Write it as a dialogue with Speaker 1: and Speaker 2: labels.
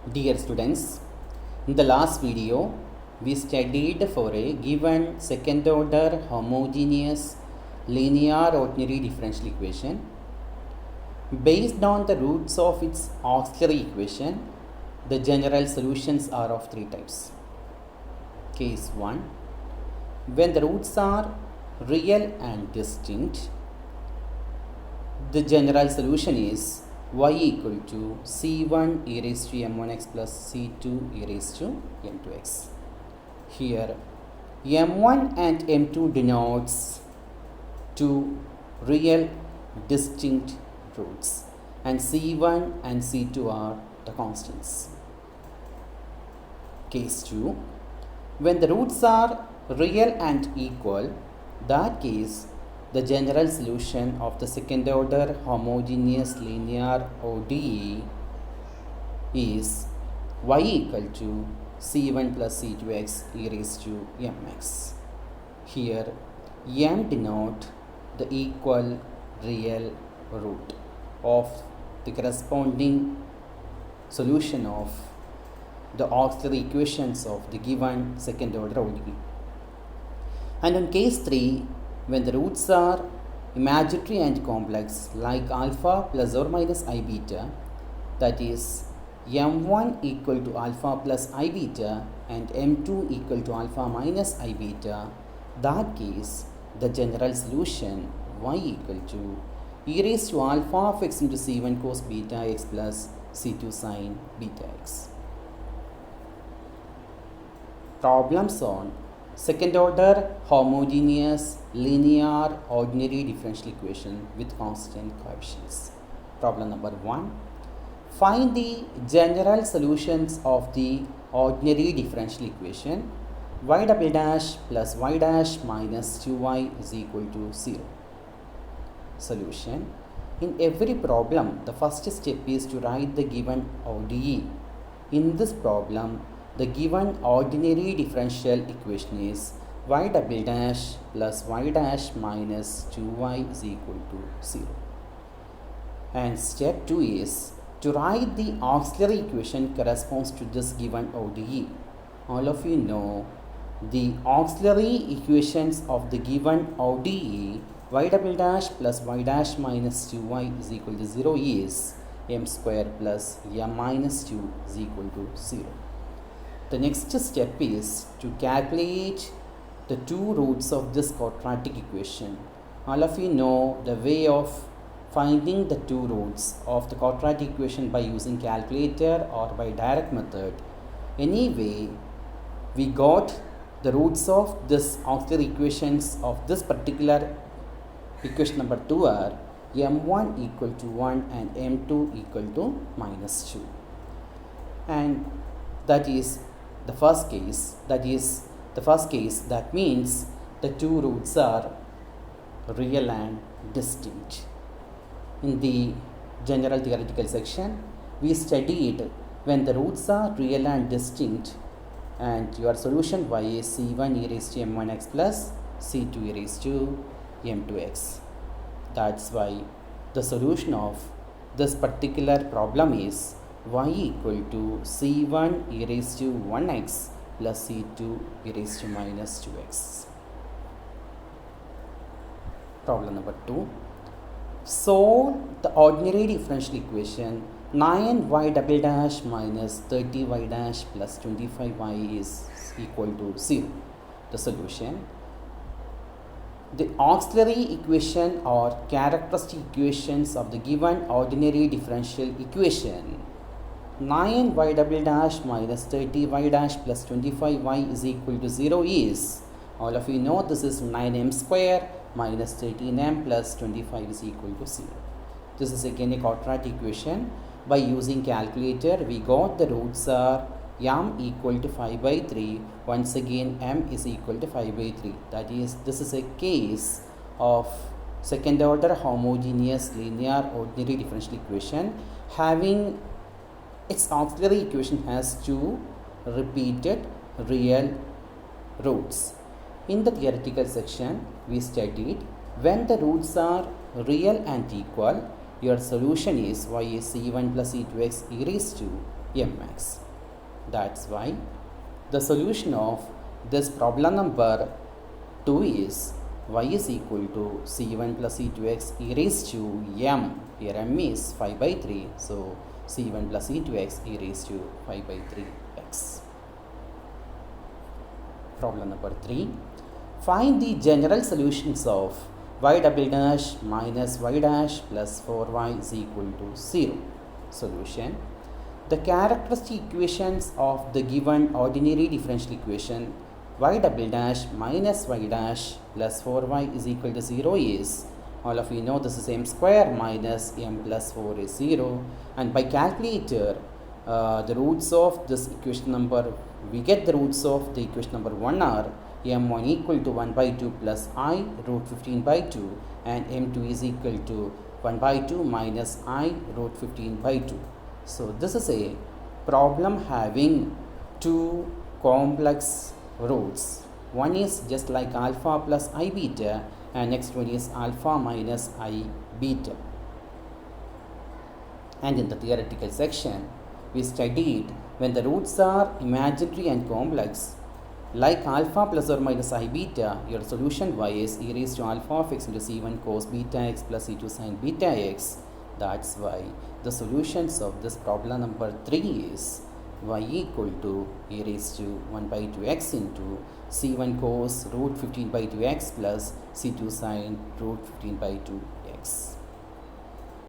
Speaker 1: Dear students, in the last video, we studied for a given second order homogeneous linear ordinary differential equation. Based on the roots of its auxiliary equation, the general solutions are of three types. Case 1. When the roots are real and distinct, the general solution is y equal to c1 e raised to m1x plus c2 e raised to m2x. Here m1 and m2 denotes two real distinct roots and c1 and c2 are the constants. Case 2. When the roots are real and equal, that case the general solution of the second order homogeneous linear ODE is y equal to c1 plus c2x e raised to mx. Here m denote the equal real root of the corresponding solution of the auxiliary equations of the given second order ODE. And in case 3, when the roots are imaginary and complex like alpha plus or minus I beta, that is m1 equal to alpha plus I beta and m2 equal to alpha minus I beta, that case the general solution y equal to e raised to alpha of x into c1 cos beta x plus c2 sin beta x. Problems on second order homogeneous linear ordinary differential equation with constant coefficients. Problem number 1. Find the general solutions of the ordinary differential equation y double dash plus y dash minus 2y is equal to 0. Solution. In every problem, the first step is to write the given ODE. In this problem, the given ordinary differential equation is y double dash plus y dash minus 2y is equal to 0. And step 2 is to write the auxiliary equation corresponds to this given ODE. All of you know the auxiliary equations of the given ODE y double dash plus y dash minus 2y is equal to 0 is m square plus m minus 2 is equal to 0. The next step is to calculate the two roots of this quadratic equation. All of you know the way of finding the two roots of the quadratic equation by using calculator or by direct method. Anyway, we got the roots of this auxiliary equations of this particular equation number 2 are m1 equal to 1 and m2 equal to minus 2. And that is the first case, that means the two roots are real and distinct. In the general theoretical section, we studied when the roots are real and distinct and your solution y is c1 e raised to m1x plus c2 e raised to m2x. That's why the solution of this particular problem is y equal to c1 e raised to 1x plus c2 e raised to minus 2x. Problem number 2. Solve the ordinary differential equation 9y double dash minus 30y dash plus 25y is equal to 0. The solution. The auxiliary equation or characteristic equations of the given ordinary differential equation 9y double dash minus 30y dash plus 25y is equal to 0 is, all of you know this is 9m square minus 13m plus 25 is equal to 0. This is again a quadratic equation. By using calculator, we got the roots are m equal to 5 by 3. Once again, m is equal to 5 by 3. That is, this is a case of second order homogeneous linear ordinary differential equation having its auxiliary equation has two repeated real roots. In the theoretical section, we studied when the roots are real and equal, your solution is y is c1 plus c2x e raised to mx. That's why the solution of this problem number 2 is y is equal to c1 plus c2x e raised to m. Here m is 5 by 3. So c1 plus c2x e raised to 5 by 3x. Problem number 3. Find the general solutions of y double dash minus y dash plus 4y is equal to 0. Solution. The characteristic equations of the given ordinary differential equation y double dash minus y dash plus 4y is equal to 0 is, all of you know this is m square minus m plus 4 is 0, and by calculator the roots of this equation number, we get the roots of the equation number 1 are m1 equal to 1 by 2 plus I root 15 by 2 and m2 is equal to 1 by 2 minus I root 15 by 2. So this is a problem having two complex roots. One is just like alpha plus I beta and next one is alpha minus I beta. And in the theoretical section, we studied when the roots are imaginary and complex, like alpha plus or minus I beta, your solution y is e raised to alpha of x into c1 cos beta x plus c2 sin beta x. That's why the solutions of this problem number 3 is y equal to e raised to 1 by 2x into c1 cos root 15 by 2x plus c2 sin root 15 by 2x.